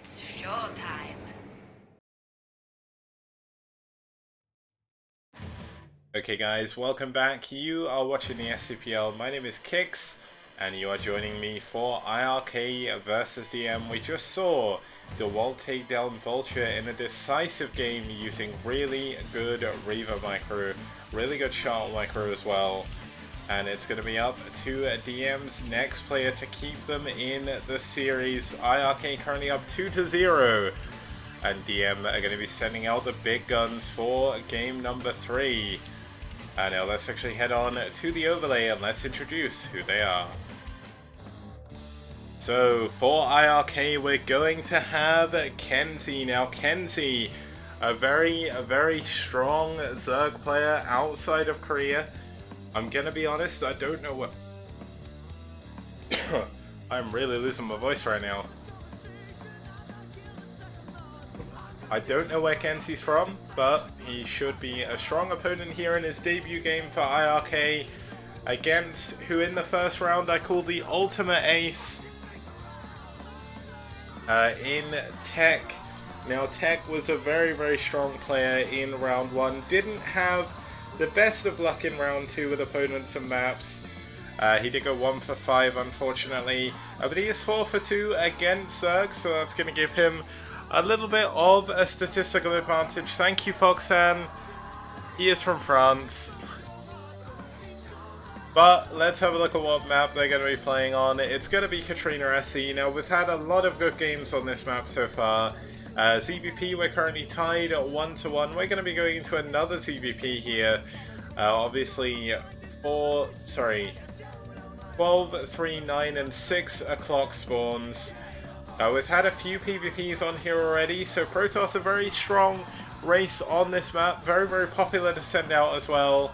It's showtime. Okay guys, welcome back. You are watching the STPL. My name is Kix, and you are joining me for iRk versus DM. We just saw the Walt take down Vulture in a decisive game using really good Reaver micro, really good shot micro as well. And it's going to be up to DM's next player to keep them in the series. iRk currently up 2-0. And DM are going to be sending out the big guns for game number 3. Now let's actually head on to the overlay and let's introduce who they are. So for iRk we're going to have KenZy. Now KenZy, a very strong Zerg player outside of Korea. I'm gonna be honest, I don't know what... I'm really losing my voice right now. I don't know where KenZy's from, but he should be a strong opponent here in his debut game for iRk, against who in the first round I called the ultimate ace in Tech. Now Tech was a very strong player in round 1, didn't have the best of luck in round 2 with opponents and maps. He did go 1 for 5 unfortunately, but he is 4 for 2 against Zerg, so that's going to give him a little bit of a statistical advantage. Thank you, Foxan. He is from France. But let's have a look at what map they're going to be playing on. It's going to be Katrina SE. Now, we've had a lot of good games on this map so far. ZBP, we're currently tied 1-1. We're going to be going into another ZBP here. Obviously, 12, 3, 9, and 6 o'clock spawns. We've had a few PvPs on here already, so Protoss a very strong race on this map, very popular to send out as well.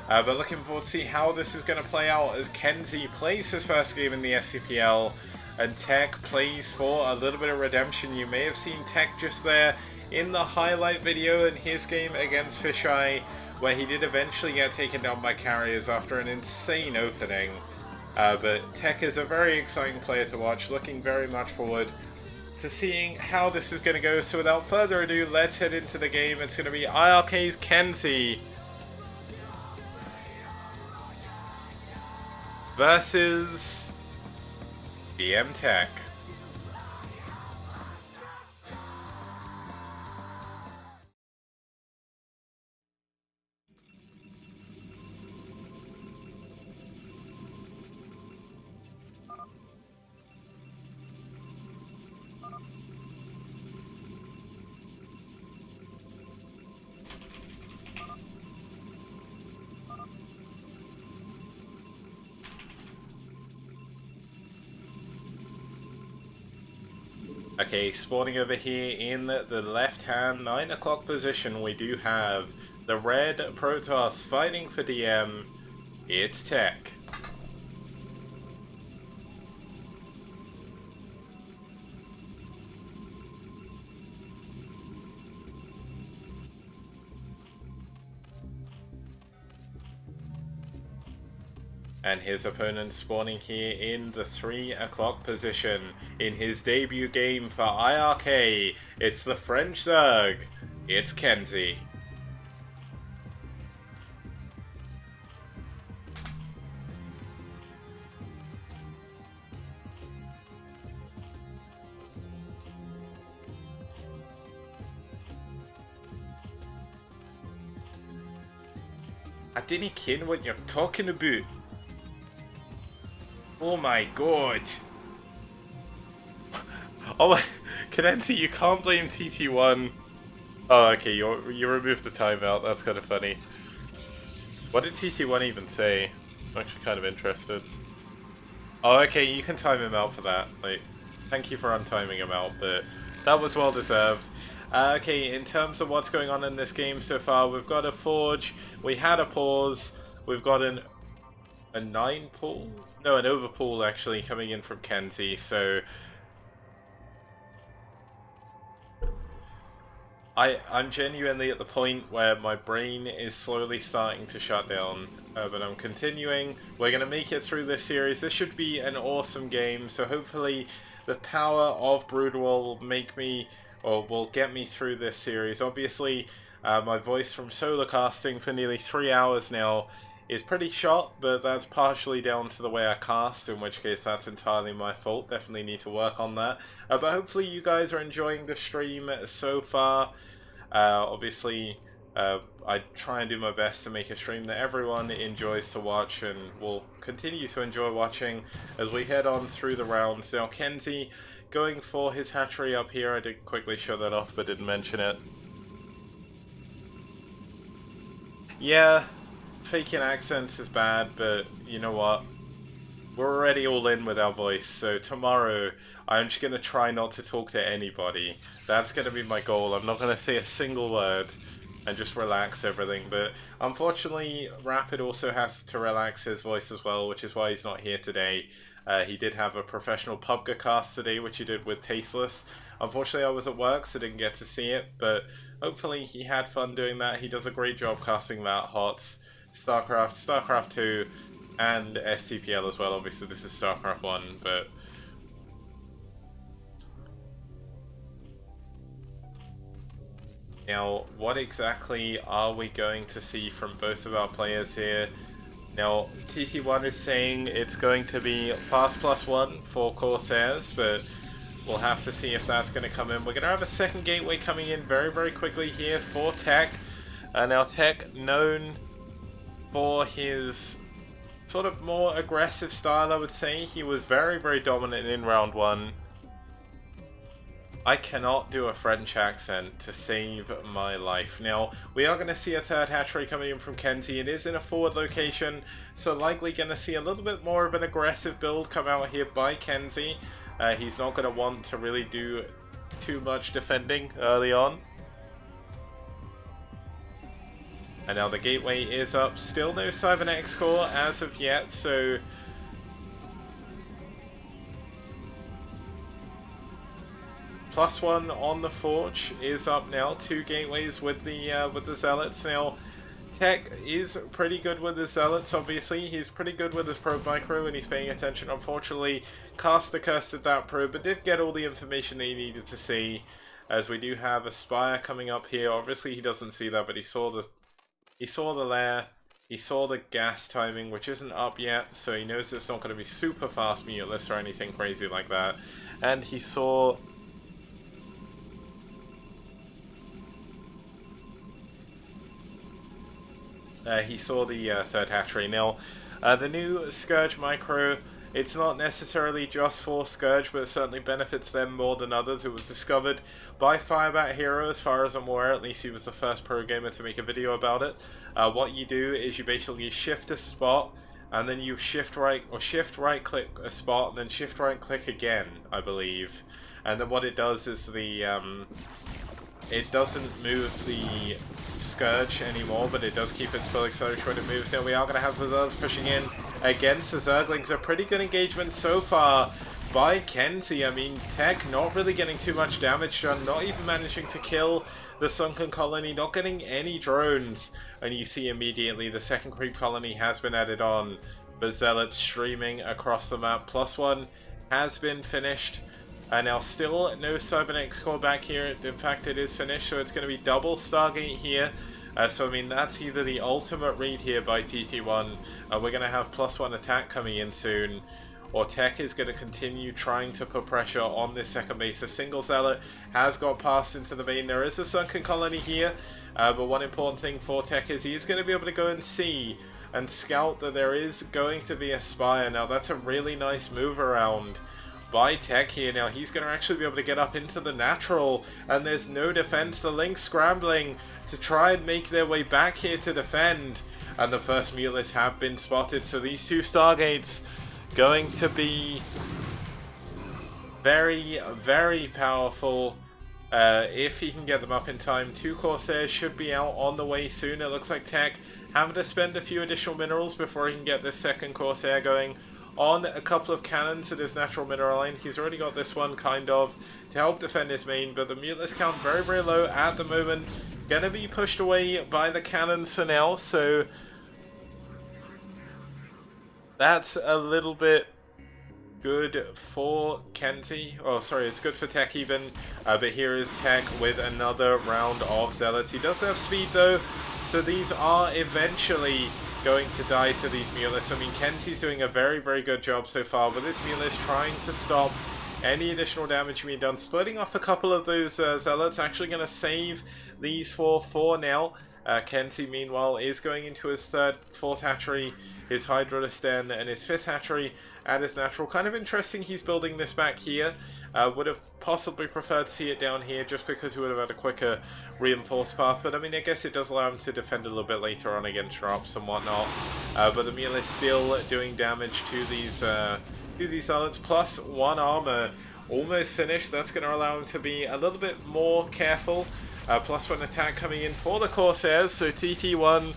But looking forward to see how this is going to play out as KenZy plays his first game in the STPL and Tech plays for a little bit of redemption. You may have seen Tech just there in the highlight video in his game against Fisheye, where he did eventually get taken down by carriers after an insane opening. But Tech is a very exciting player to watch, looking very much forward to seeing how this is going to go. So without further ado, let's head into the game. It's going to be iRk's KenZy versus DM Tech. Okay, spawning over here in the left-hand 9 o'clock position, we do have the red Protoss fighting for DM. It's Tech. And his opponent spawning here in the 3 o'clock position in his debut game for iRk. It's the French Zerg. It's KenZy. I didn't ken what you're talking about. Oh my god. Oh my... KenZy, you can't blame TT1. Oh, okay, you removed the timeout. That's kind of funny. What did TT1 even say? I'm actually kind of interested. Oh, okay, you can time him out for that. Like, thank you for untiming him out, but that was well deserved. Okay, in terms of what's going on in this game so far, we've got a Forge, we had a pause, we've got a 9 pull? No, an overpull actually coming in from KenZy, so I'm genuinely at the point where my brain is slowly starting to shut down, but I'm continuing. We're going to make it through this series. This should be an awesome game, so hopefully the power of Brood will make me, or will get me through this series. Obviously, my voice from solo casting for nearly 3 hours now is pretty shot, but that's partially down to the way I cast, in which case that's entirely my fault. Definitely need to work on that. But hopefully you guys are enjoying the stream so far. Obviously, I try and do my best to make a stream that everyone enjoys to watch and will continue to enjoy watching as we head on through the rounds. Now, KenZy going for his hatchery up here. I did quickly show that off, but didn't mention it. Yeah, faking accents is bad, but you know what? We're already all in with our voice, so tomorrow I'm just going to try not to talk to anybody. That's going to be my goal. I'm not going to say a single word and just relax everything, but unfortunately Rapid also has to relax his voice as well, which is why he's not here today. He did have a professional PUBG cast today, which he did with Tasteless. Unfortunately I was at work, so didn't get to see it, but hopefully he had fun doing that. He does a great job casting that HOTS, StarCraft, StarCraft 2, and STPL as well. Obviously this is StarCraft 1, but now what exactly are we going to see from both of our players here? Now TT1 is saying it's going to be Fast +1 for Corsairs, but we'll have to see if that's going to come in. We're going to have a second gateway coming in very, very quickly here for Tech. Now Tech, known for his sort of more aggressive style, I would say. He was very, very dominant in round 1. I cannot do a French accent to save my life. Now, we are going to see a third hatchery coming in from KenZy. It is in a forward location, so likely going to see a little bit more of an aggressive build come out here by KenZy. He's not going to want to really do too much defending early on. And now the gateway is up. Still no Cybernetic core as of yet, so +1 on the Forge is up now. 2 gateways with the Zealots. Now Tech is pretty good with his Zealots, obviously. He's pretty good with his probe micro and he's paying attention. Unfortunately, Caster cursed that probe, but did get all the information that he needed to see, as we do have a Spire coming up here. Obviously he doesn't see that, but he saw the lair, he saw the gas timing, which isn't up yet, so he knows it's not going to be super fast muteless or anything crazy like that. And he saw the third hatchery. Now, the new Scourge micro, it's not necessarily just for Scourge, but it certainly benefits them more than others. It was discovered by Firebat Hero, as far as I'm aware. At least he was the first pro gamer to make a video about it. What you do is you basically shift a spot, and then you shift right click a spot, and then shift right click again, I believe. And then what it does is it doesn't move the Scourge anymore, but it does keep its full acceleration when it moves. Now we are going to have the Zerglings pushing in against the Zerglings. A pretty good engagement so far by KenZy. I mean, Tech not really getting too much damage done, not even managing to kill the Sunken Colony, not getting any drones. And you see immediately the second creep colony has been added on. The Zealots streaming across the map. +1 has been finished. And now still no Cybernetic core back here. In fact, it is finished, so it's going to be double Stargate here. So I mean, that's either the ultimate read here by TT1. We're going to have +1 attack coming in soon, or Tech is going to continue trying to put pressure on this second base. A single Zealot has got passed into the main. There is a Sunken Colony here, but one important thing for Tech is he's going to be able to go and see and scout that there is going to be a Spire. Now that's a really nice move around by Tech here. Now he's going to actually be able to get up into the natural, and there's no defense. The Lynx scrambling to try and make their way back here to defend, and the first Mulists have been spotted. So these two Stargates going to be very, very powerful if he can get them up in time. 2 Corsairs should be out on the way soon. It looks like Tech having to spend a few additional minerals before he can get this second Corsair going on a couple of cannons at his natural mineral line. He's already got this one kind of to help defend his main, but the muteless count very, very low at the moment. Gonna be pushed away by the cannons for now, so that's a little bit good for KenZy. Oh, sorry, it's good for Tech even. But here is Tech with another round of Zealots. He does have speed though, so these are eventually going to die to these Mulists. I mean, KenZy's doing a very, very good job so far with his Mulist trying to stop any additional damage being done. Splitting off a couple of those Zealots, actually going to save these for now. KenZy, meanwhile, is going into his fourth hatchery, his Hydralisk Den, and his fifth hatchery at his natural. Kind of interesting he's building this back here. Would have possibly preferred to see it down here just because he would have had a quicker reinforced path. But I mean, I guess it does allow him to defend a little bit later on against drops and whatnot. But the Mule is still doing damage to these Zealots. Plus 1 armor. Almost finished. That's going to allow him to be a little bit more careful. Plus 1 attack coming in for the Corsairs. So TT1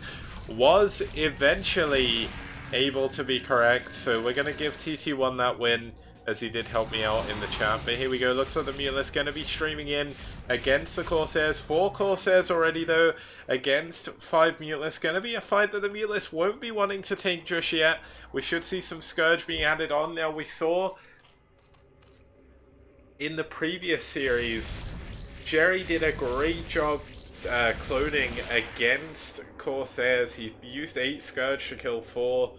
was eventually able to be correct. So we're going to give TT1 that win, as he did help me out in the chat. But here we go. Looks like the Mule is going to be streaming in against the Corsairs. 4 Corsairs already though, against 5 Mulists. Going to be a fight that the Mulists won't be wanting to take just yet. We should see some Scourge being added on. Now, we saw in the previous series, Jerry did a great job cloning against Corsairs. He used 8 Scourge to kill 4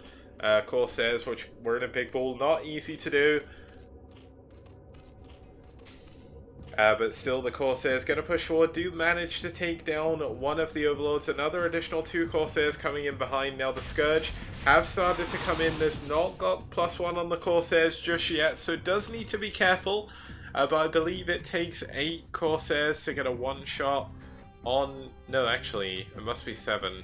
Corsairs, which were in a big ball. Not easy to do. But still, the Corsairs going to push forward. Do manage to take down one of the Overlords. Another additional 2 Corsairs coming in behind. Now the Scourge have started to come in. There's not got +1 on the Corsairs just yet, so it does need to be careful. But I believe it takes 8 Corsairs to get a one-shot on... No, actually, it must be 7.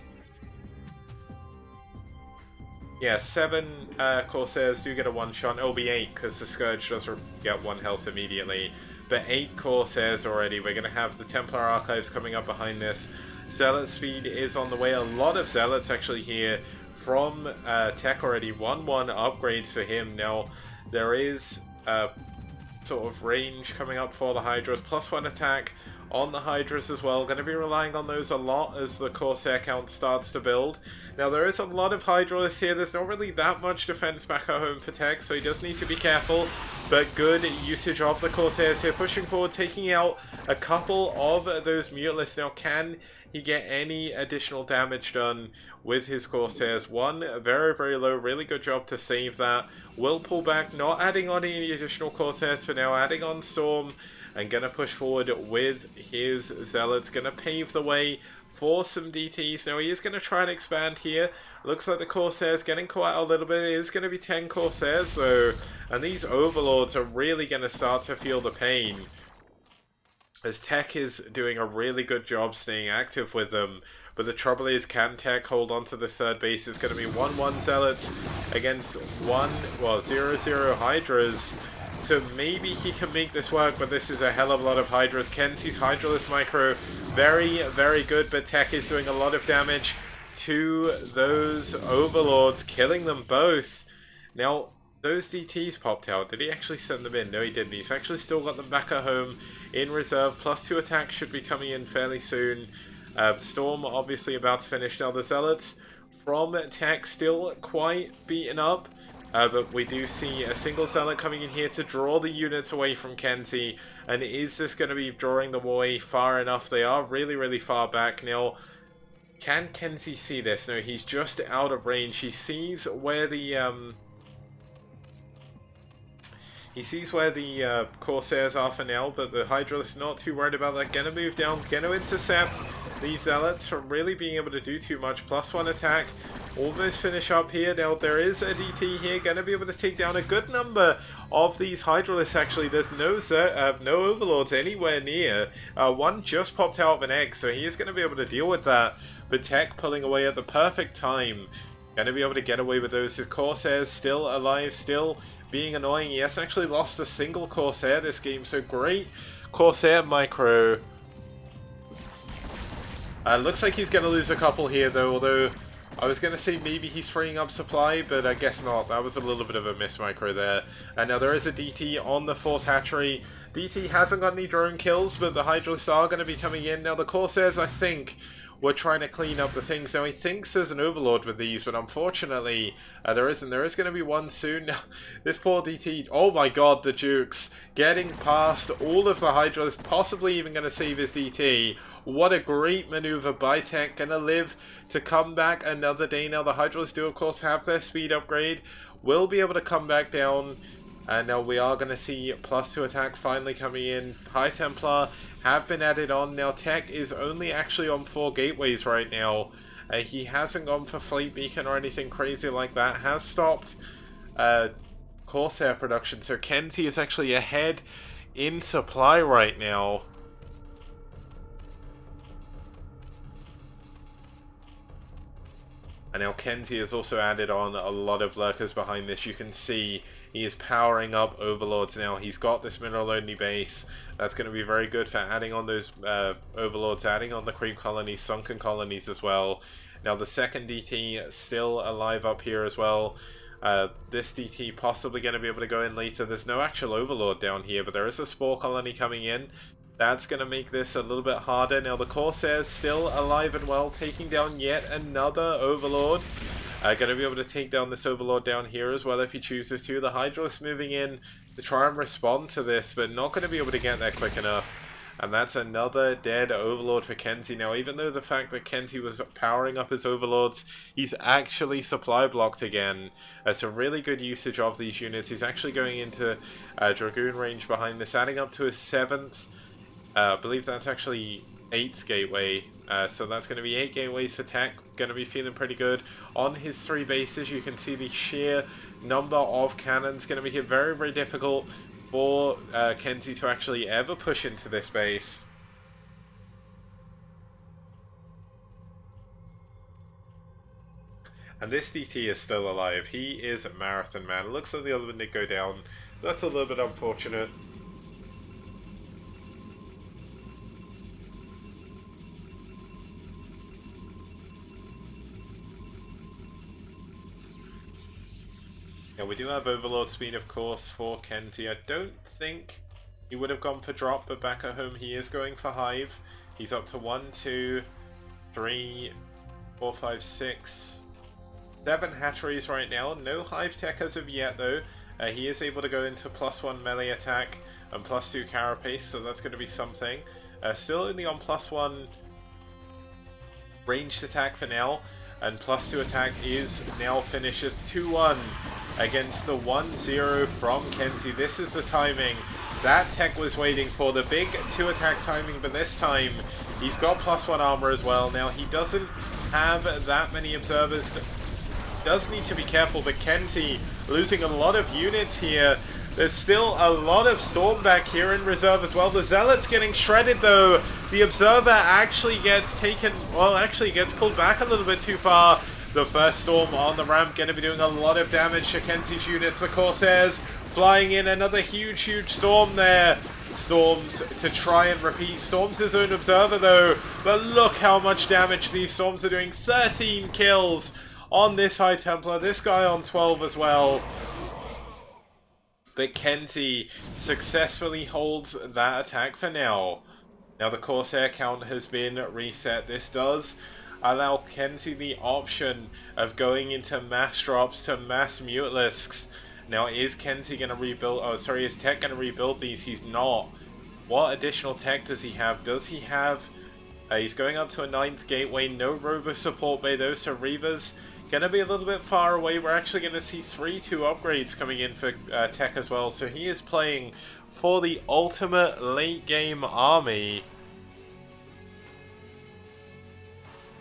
Yeah, 7 Corsairs do get a one-shot. It'll be 8, because the Scourge does get 1 health immediately. But 8 Corsairs already. We're going to have the Templar Archives coming up behind this. Zealot speed is on the way. A lot of Zealots actually here from Tech already. 1-1 upgrades for him. Now, there is... sort of range coming up for the Hydras, +1 attack on the Hydras as well. Going to be relying on those a lot as the Corsair count starts to build. Now there is a lot of Hydralists here. There's not really that much defense back at home for Tech, so he does need to be careful. But good usage of the Corsairs here, pushing forward, taking out a couple of those Mutalists. Now, can he get any additional damage done with his Corsairs? 1 very, very low. Really good job to save that. Will pull back, not adding on any additional Corsairs for now, adding on Storm, and gonna push forward with his Zealots. Gonna pave the way for some DTs. Now he is gonna try and expand here. Looks like the Corsairs getting caught out a little bit. It is gonna be 10 Corsairs though, and these Overlords are really gonna start to feel the pain, as Tech is doing a really good job staying active with them. But the trouble is, can Tech hold on to the third base? It's going to be 1-1 Zealots against 0-0 Hydras. So maybe he can make this work, but this is a hell of a lot of Hydras. KenZy's Hydralisk Micro, very, very good, but Tech is doing a lot of damage to those Overlords, killing them both. Now, those DTs popped out. Did he actually send them in? No, he didn't. He's actually still got them back at home in reserve. +2 attacks should be coming in fairly soon. Storm obviously about to finish. Now the Zealots from Tech still quite beaten up. But we do see a single Zealot coming in here to draw the units away from KenZy. And is this going to be drawing them away far enough? They are really, really far back. Now, can KenZy see this? No, he's just out of range. He sees where the... He sees where the Corsairs are for now, but the Hydralisk not too worried about that. Gonna move down, gonna intercept these Zealots from really being able to do too much. +1 attack, almost finish up here. Now there is a DT here, gonna be able to take down a good number of these Hydralisks actually. There's no Overlords anywhere near. 1 just popped out of an egg, so he is gonna be able to deal with that. But Tech pulling away at the perfect time. Gonna be able to get away with those. His Corsairs still alive, still being annoying. He hasn't actually lost a single Corsair this game, so great Corsair Micro. Looks like he's going to lose a couple here though, although I was going to say maybe he's freeing up supply, but I guess not. That was a little bit of a miss micro there. And now there is a DT on the 4th hatchery. DT hasn't got any drone kills, but the Hydralists are going to be coming in. Now the Corsairs, I think, we're trying to clean up the things. Now, he thinks there's an overlord with these, but unfortunately, there isn't. There is going to be one soon. Now, this poor DT, oh my god, the Jukes, getting past all of the Hydras, possibly even going to save his DT. What a great maneuver by Tech, going to live to come back another day. Now, the Hydras do, of course, have their speed upgrade, will be able to come back down. And now we are going to see +2 attack finally coming in. High Templar have been added on. Now Tech is only actually on 4 gateways right now. He hasn't gone for Fleet Beacon or anything crazy like that. Has stopped Corsair production. So KenZy is actually ahead in supply right now. And now KenZy has also added on a lot of lurkers behind this. You can see he is powering up overlords now. He's got this mineral only base. That's going to be very good for adding on those overlords, adding on the creep colonies, sunken colonies as well. Now the second DT still alive up here as well. This DT possibly going to be able to go in later. There's no actual overlord down here, but there is a spore colony coming in. That's going to make this a little bit harder. Now the Corsairs still alive and well, taking down yet another Overlord. Going to be able to take down this Overlord down here as well if he chooses to. The Hydralisk moving in to try and respond to this, but not going to be able to get there quick enough. And that's another dead Overlord for KenZy. Now, even though the fact that KenZy was powering up his Overlords, he's actually supply blocked again. It's a really good usage of these units. He's actually going into Dragoon range behind this, adding up to his 7th. I believe that's actually 8th gateway, so that's going to be 8 gateways for Tech. Going to be feeling pretty good. On his 3 bases, you can see the sheer number of cannons. Going to make it very, very difficult for KenZy to actually ever push into this base. And this DT is still alive. He is a Marathon Man. It looks like the other one did go down. That's a little bit unfortunate. Yeah, we do have Overlord speed, of course, for KenZy. I don't think he would have gone for drop, but back at home he is going for Hive. He's up to 1, 2, 3, 4, 5, 6, 7 hatcheries right now. No Hive tech as of yet, though. He is able to go into +1 melee attack and +2 carapace, so that's going to be something. Still only on +1 ranged attack for now. And +2 attack is now finishes 2-1 against the 1-0 from KenZy. This is the timing that Tech was waiting for, the big 2 attack timing, but this time he's got +1 armor as well. Now he doesn't have that many observers, does need to be careful, but KenZy losing a lot of units here. There's still a lot of Storm back here in reserve as well. The Zealot's getting shredded though. The Observer actually gets taken, well, actually gets pulled back a little bit too far. The first Storm on the ramp going to be doing a lot of damage to KenZy's units. The Corsairs flying in, another huge, huge Storm there. Storms to try and repeat. Storm's his own Observer though, but look how much damage these Storms are doing. 13 kills on this High Templar, this guy on 12 as well. But KenZy successfully holds that attack for now. Now the Corsair count has been reset. This does allow KenZy the option of going into mass drops to mass Mutalisks. Now is KenZy going to rebuild, oh sorry, is Tech going to rebuild these? He's not. What additional tech does he have? Does he have, he's going up to a 9th gateway, no Rover support bay though, so Reavers going to be a little bit far away. We're actually going to see 3-2 upgrades coming in for Tech as well. So he is playing for the ultimate late game army.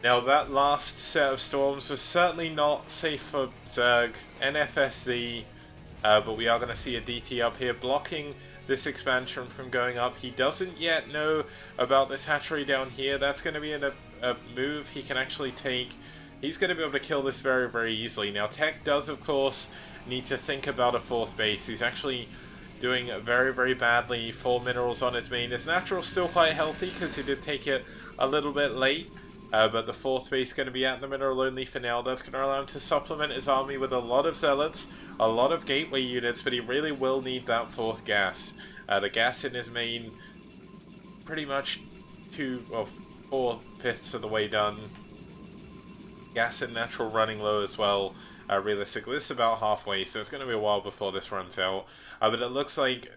Now that last set of Storms was certainly not safe for Zerg, NFSZ, but we are going to see a DT up here blocking this expansion from going up. He doesn't yet know about this hatchery down here. That's going to be a move he can actually take. He's going to be able to kill this very, very easily. Now, Tech does, of course, need to think about a 4th base. He's actually doing very, very badly. 4 minerals on his main. His natural's still quite healthy because he did take it a little bit late. But the 4th base is going to be at the mineral only for now. That's going to allow him to supplement his army with a lot of Zealots, a lot of gateway units, but he really will need that 4th gas. The gas in his main pretty much 4/5 of the way done. Gas and natural running low as well. Realistically, this is about halfway, so it's going to be a while before this runs out. But it looks like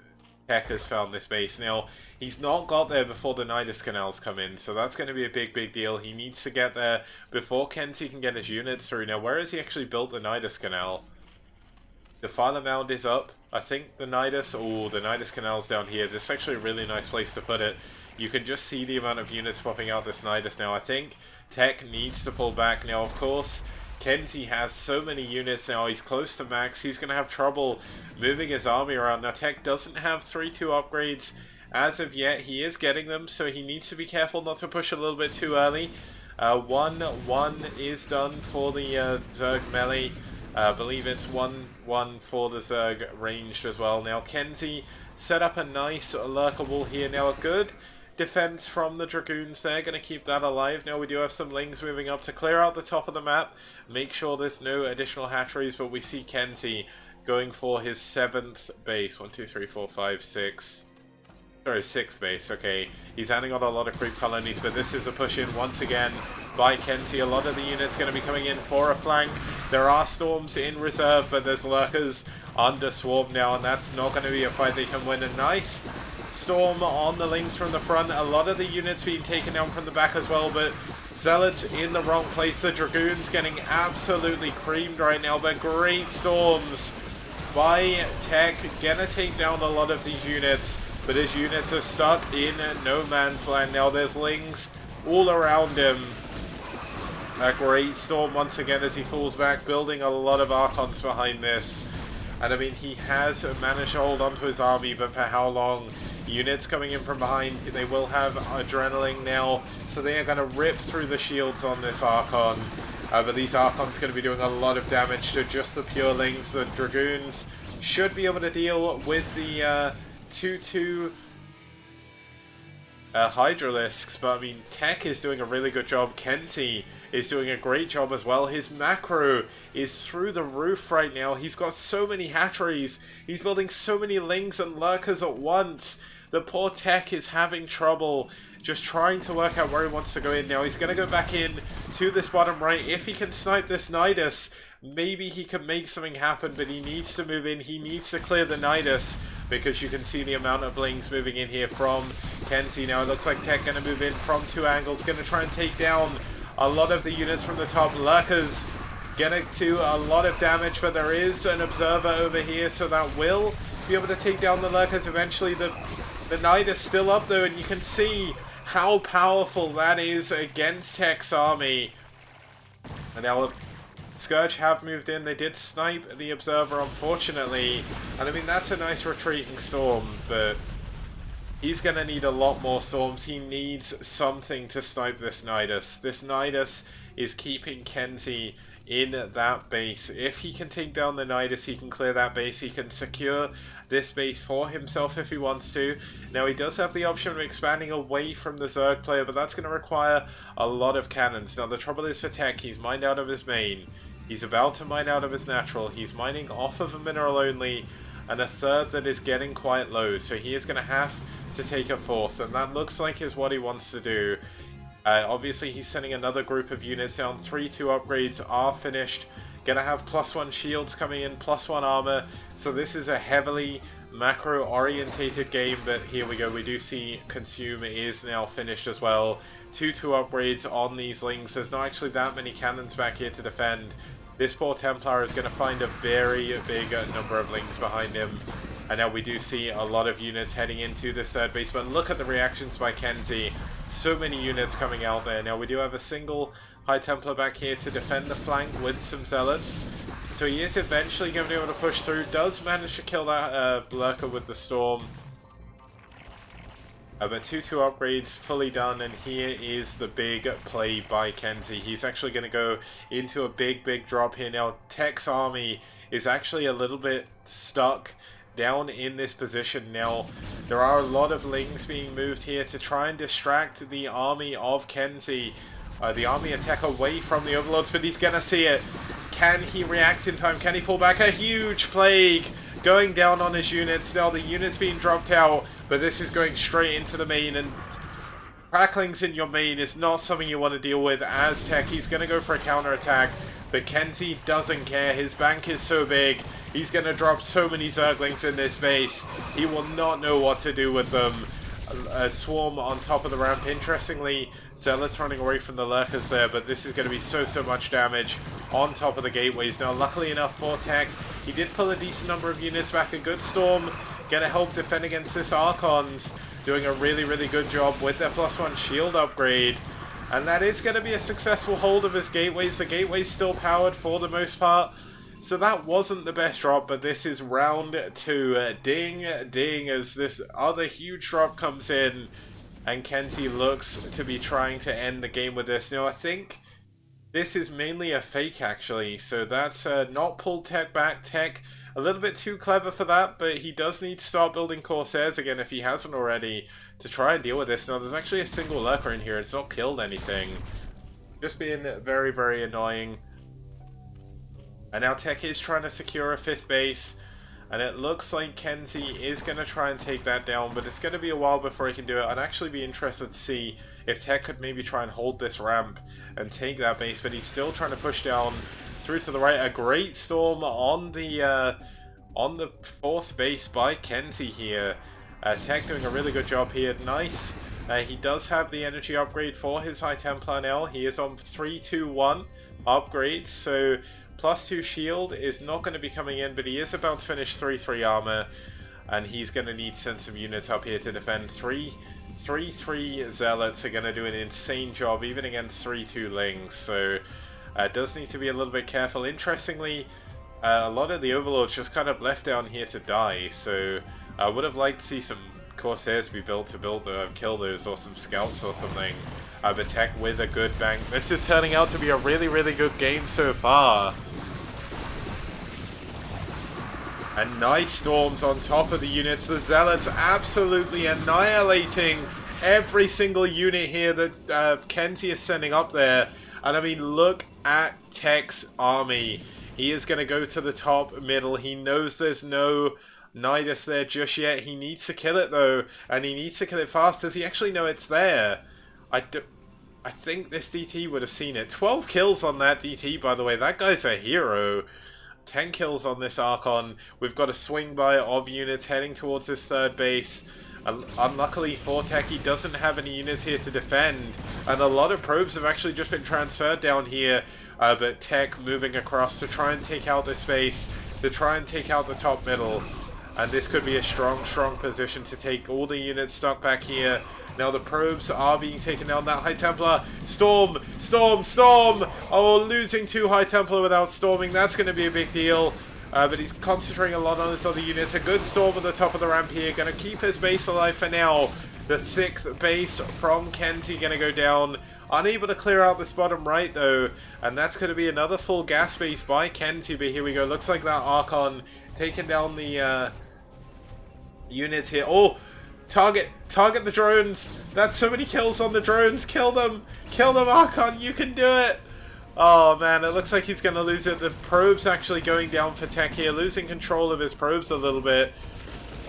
Tech has found this base. Now, he's not got there before the Nidus canals come in, so that's going to be a big deal. He needs to get there before KenZy can get his units through. Now, where has he actually built the Nidus canal? The Defiler Mound is up. I think the Nidus... Oh, the Nidus canal's down here. This is actually a really nice place to put it. You can just see the amount of units popping out this Nidus now. I think Tech needs to pull back. Now, of course, KenZy has so many units now. He's close to max. He's going to have trouble moving his army around. Now, Tech doesn't have 3-2 upgrades as of yet. He is getting them, so he needs to be careful not to push a little bit too early. 1-1 is done for the Zerg melee. I believe it's 1-1 for the Zerg ranged as well. Now, KenZy set up a nice lurker wall here. Now, a good defense from the Dragoons there, going to keep that alive. Now we do have some Lings moving up to clear out the top of the map, make sure there's no additional hatcheries, but we see KenZy going for his 7th base. 1, 2, 3, 4, 5, 6. Sorry, 6th base, okay. He's adding on a lot of creep colonies, but this is a push in once again by KenZy. A lot of the units going to be coming in for a flank. There are storms in reserve, but there's lurkers under swarm now, and that's not going to be a fight they can win. A nice storm on the Lings from the front. A lot of the units being taken down from the back as well, but Zealots in the wrong place. The Dragoons getting absolutely creamed right now, but great storms by Tech. Gonna take down a lot of these units, but his units are stuck in no man's land now. There's Lings all around him. A great storm once again as he falls back, building a lot of Archons behind this. And I mean, he has managed to hold onto his army, but for how long? Units coming in from behind, they will have adrenaline now, so they are going to rip through the shields on this Archon. But these Archons are going to be doing a lot of damage to just the pure Lings. The Dragoons should be able to deal with the 2-2 Hydralisks, but I mean, Tech is doing a really good job. KenZy is doing a great job as well. His macro is through the roof right now. He's got so many hatcheries. He's building so many Lings and Lurkers at once. The poor Tech is having trouble just trying to work out where he wants to go in now. He's going to go back in to this bottom right. If he can snipe this Nidus, maybe he can make something happen, but he needs to move in. He needs to clear the Nidus, because you can see the amount of Lings moving in here from KenZy. Now it looks like Tech going to move in from 2 angles, going to try and take down a lot of the units from the top. Lurkers getting to a lot of damage, but there is an observer over here, so that will be able to take down the Lurkers eventually. The Nidus still up though, and you can see how powerful that is against Tech's army. And now Scourge have moved in. They did snipe the observer, unfortunately, and I mean, that's a nice retreating storm, but he's going to need a lot more storms. He needs something to snipe this Nidus. This Nidus is keeping KenZy in that base. If he can take down the Nidus, he can clear that base. He can secure this base for himself if he wants to. Now, he does have the option of expanding away from the Zerg player, but that's going to require a lot of cannons. Now, the trouble is for Tech, he's mined out of his main. He's about to mine out of his natural. He's mining off of a mineral only, and a third that is getting quite low. So he is going to have to take a 4th, and that looks like is what he wants to do. Obviously, he's sending another group of units down. 3-2 upgrades are finished. Gonna have +1 shields coming in, +1 armor. So this is a heavily macro-orientated game, but here we go. We do see Consume is now finished as well. 2-2 upgrades on these Lings. There's not actually that many cannons back here to defend. This poor Templar is going to find a very big number of Lings behind him. And now we do see a lot of units heading into this 3rd base, but look at the reactions by KenZy. So many units coming out there. Now we do have a single High Templar back here to defend the flank with some Zealots. So he is eventually going to be able to push through. Does manage to kill that Lurker with the Storm. But 2-2 upgrades fully done, and here is the big play by KenZy. He's actually going to go into a big drop here. Now, Tech's army is actually a little bit stuck down in this position. Now, there are a lot of Lings being moved here to try and distract the army of KenZy. The army attack away from the Overlords, but he's going to see it. Can he react in time? Can he pull back? A huge plague going down on his units. Now, the units being dropped out, but this is going straight into the main, and Cracklings in your main is not something you want to deal with as Tech. He's going to go for a counter attack, but KenZy doesn't care. His bank is so big. He's going to drop so many Zerglings in this base. He will not know what to do with them. A swarm on top of the ramp. Interestingly, Zealot's running away from the lurkers there, but this is going to be so much damage on top of the gateways. Now, luckily enough for Tech, he did pull a decent number of units back. A good Storm going to help defend against this Archons, doing a really good job with their +1 shield upgrade. And that is going to be a successful hold of his gateways. The gateway's still powered for the most part. So that wasn't the best drop, but this is round 2. Ding, ding, as this other huge drop comes in. And KenZy looks to be trying to end the game with this. Now, I think this is mainly a fake, actually. So that's not pulled Tech back. Tech, a little bit too clever for that, but he does need to start building Corsairs again if he hasn't already to try and deal with this. Now, there's actually a single lurker in here. It's not killed anything. Just being very annoying. And now Tech is trying to secure a 5th base. And it looks like KenZy is going to try and take that down, but it's going to be a while before he can do it. I'd actually be interested to see if Tech could maybe try and hold this ramp and take that base, but he's still trying to push down through to the right. A great Storm on the 4th base by KenZy here. Tech doing a really good job here. Nice. He does have the energy upgrade for his High Templar now. He is on 3-2-1 upgrades, so +2 shield is not going to be coming in, but he is about to finish 3-3 armor, and he's going to need to send some units up here to defend. 3-3 Zealots are going to do an insane job, even against 3-2 Lings, so does need to be a little bit careful. Interestingly, a lot of the Overlords just kind of left down here to die, so I would have liked to see some Corsairs be built to kill those, or some Scouts or something. But Tech with a good bank. This is turning out to be a really good game so far. And nice Storms on top of the units. The Zealots absolutely annihilating every single unit here that KenZy is sending up there. And I mean, look at Tech's army. He is going to go to the top middle. He knows there's no Nidus there just yet. He needs to kill it though. And he needs to kill it fast. Does he actually know it's there? I think this DT would have seen it. 12 kills on that DT, by the way. That guy's a hero. 10 kills on this Archon. We've got a swing by of units heading towards this 3rd base. Unluckily for Tech, he doesn't have any units here to defend. And a lot of probes have actually just been transferred down here. But Tech moving across to try and take out this base, to try and take out the top middle. And this could be a strong position to take all the units stuck back here. Now the probes are being taken down. That High Templar. Storm! Oh, losing 2 High Templar without storming. That's going to be a big deal. But he's concentrating a lot on his other units. A good Storm at the top of the ramp here. Going to keep his base alive for now. The 6th base from KenZy going to go down. Unable to clear out this bottom right though. And that's going to be another full gas base by KenZy. But here we go. Looks like that Archon taking down the units here. Oh! Target the drones. That's so many kills on the drones. Kill them, Archon. You can do it. Oh man, it looks like he's going to lose it. The probes actually going down for Tech here, losing control of his probes a little bit.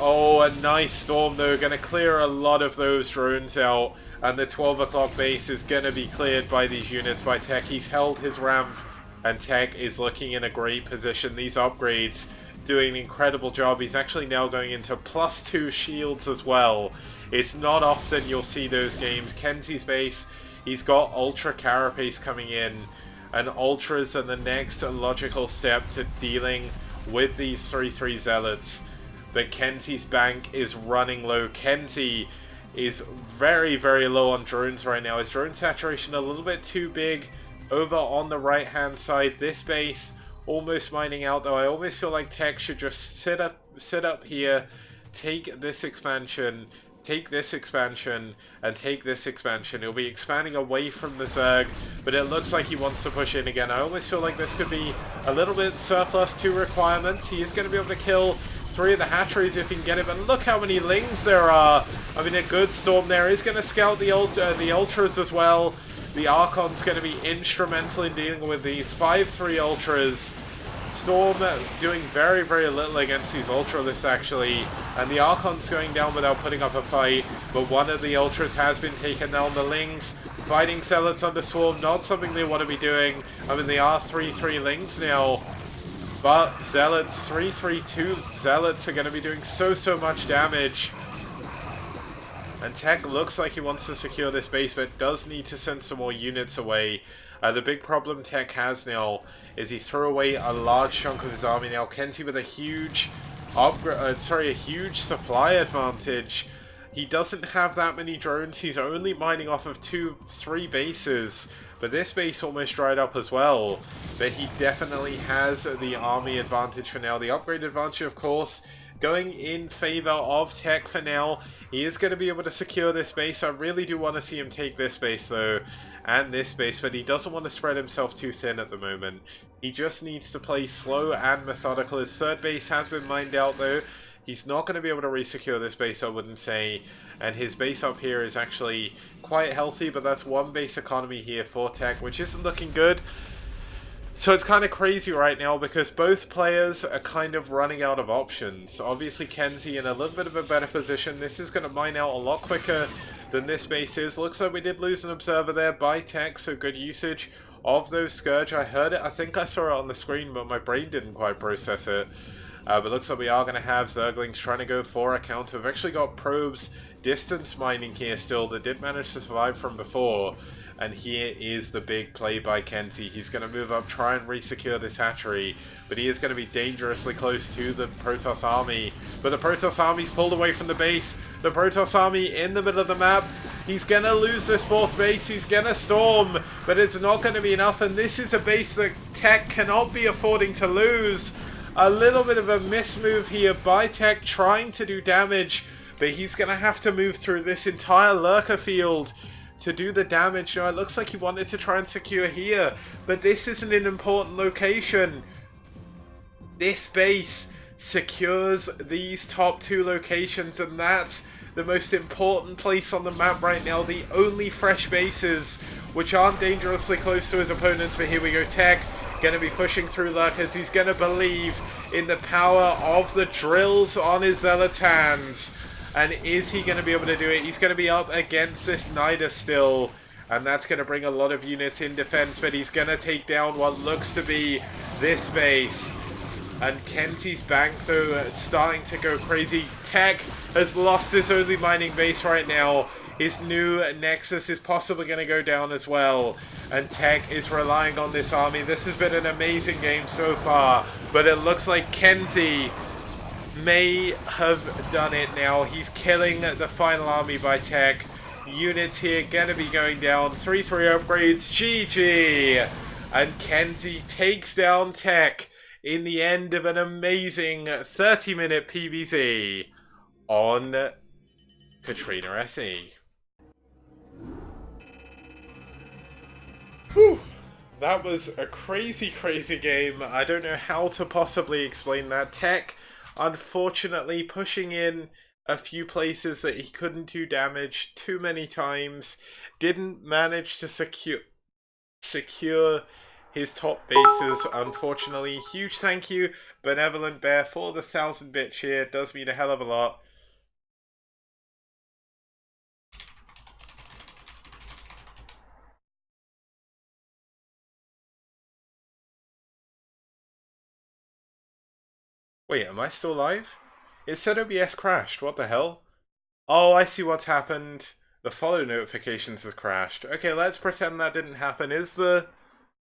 Oh, a nice Storm though. Going to clear a lot of those drones out, and the 12 o'clock base is going to be cleared by these units by Tech. He's held his ramp, and Tech is looking in a great position. These upgrades doing an incredible job. He's actually now going into +2 shields as well. It's not often you'll see those games. KenZy's base, he's got Ultra Carapace coming in, and Ultras are the next logical step to dealing with these 3-3 Zealots. But KenZy's bank is running low. KenZy is very low on drones right now. His drone saturation a little bit too big over on the right hand side. This base almost mining out though. I almost feel like Tech should just sit up here, take this expansion, take this expansion, and take this expansion. He'll be expanding away from the Zerg, but it looks like he wants to push in again. I almost feel like this could be a little bit surplus to requirements. He is going to be able to kill 3 of the hatcheries if he can get it, but look how many Lings there are. I mean, a good Storm there is going to scout the Ultras as well. The Archon's going to be instrumental in dealing with these 5-3 Ultras. Storm doing very, very little against these Ultralists actually, and the Archon's going down without putting up a fight, but one of the Ultras has been taken down. The Lings fighting Zealots under Swarm, not something they want to be doing. I mean, they are 3-3 Lings now, but Zealots, 3-3-2 Zealots are going to be doing so much damage. And Tech looks like he wants to secure this base, but does need to send some more units away. The big problem Tech has now is he threw away a large chunk of his army. Now KenZy with a huge a huge supply advantage. He doesn't have that many drones. He's only mining off of 2-3 bases. But this base almost dried up as well. But he definitely has the army advantage for now. The upgrade advantage, of course, going in favor of Tech for now. He is going to be able to secure this base. I really do want to see him take this base though, and this base, but he doesn't want to spread himself too thin at the moment. He just needs to play slow and methodical. His third base has been mined out though. He's not going to be able to resecure this base, I wouldn't say. And his base up here is actually quite healthy, but that's one base economy here for Tech, which isn't looking good. So it's kind of crazy right now because both players are kind of running out of options. Obviously KenZy in a little bit of a better position. This is going to mine out a lot quicker than this base is. Looks like we did lose an observer there by Tech, so good usage of those Scourge. I heard it, I think I saw it on the screen, but my brain didn't quite process it. But looks like we are going to have Zerglings trying to go for a counter. We've actually got probes distance mining here still that did manage to survive from before. And here is the big play by KenZy. He's going to move up, try and resecure this hatchery. But he is going to be dangerously close to the Protoss army. But the Protoss army's pulled away from the base. The Protoss army in the middle of the map. He's going to lose this fourth base. He's going to storm. But it's not going to be enough. And this is a base that Tech cannot be affording to lose. A little bit of a mismove here by Tech trying to do damage. But he's going to have to move through this entire lurker field to do the damage. Now it looks like he wanted to try and secure here, but this isn't an important location. This base secures these top two locations, and that's the most important place on the map right now. The only fresh bases which aren't dangerously close to his opponents. But here we go, Tech going to be pushing through lurkers. He's going to believe in the power of the drills on his Zealot's hands. And is he going to be able to do it? He's going to be up against this Nida still. And that's going to bring a lot of units in defense. But he's going to take down what looks to be this base. And KenZy's bank, though, starting to go crazy. Tech has lost his only mining base right now. His new Nexus is possibly going to go down as well. And Tech is relying on this army. This has been an amazing game so far. But it looks like KenZy may have done it now. He's killing the final army by Tech. Units here gonna be going down. 3-3 upgrades. GG! And KenZy takes down Tech in the end of an amazing 30-minute PvZ on Katrina SE. Whew! That was a crazy, crazy game. I don't know how to possibly explain that. Tech, unfortunately, pushing in a few places that he couldn't do damage too many times. Didn't manage to secure his top bases, unfortunately. Huge thank you, Benevolent Bear, for the 1000-bit cheer. It does mean a hell of a lot. Wait, am I still live? It said OBS crashed. What the hell? Oh, I see what's happened. The follow notifications has crashed. Okay, let's pretend that didn't happen. Is the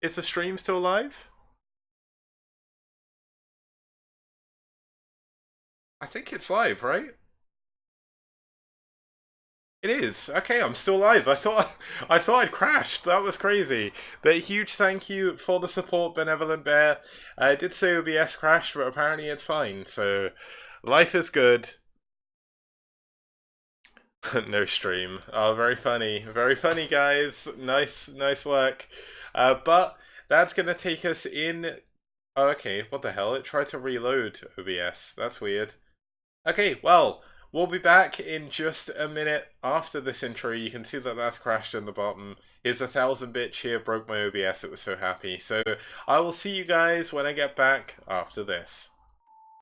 stream still live? I think it's live, right? It is. Okay, I'm still live. I thought I'd crashed. That was crazy. But huge thank you for the support, Benevolent Bear. I did say OBS crashed, but apparently it's fine. So life is good. No stream. Oh, very funny. Very funny, guys. Nice work. But that's gonna take us in. Oh, okay. What the hell? It tried to reload OBS. That's weird. Okay, well, We'll be back in just a minute after this intro. You can see that that's crashed in the bottom. It's 1000-bit here, broke my OBS, it was so happy. So I will see you guys when I get back after this.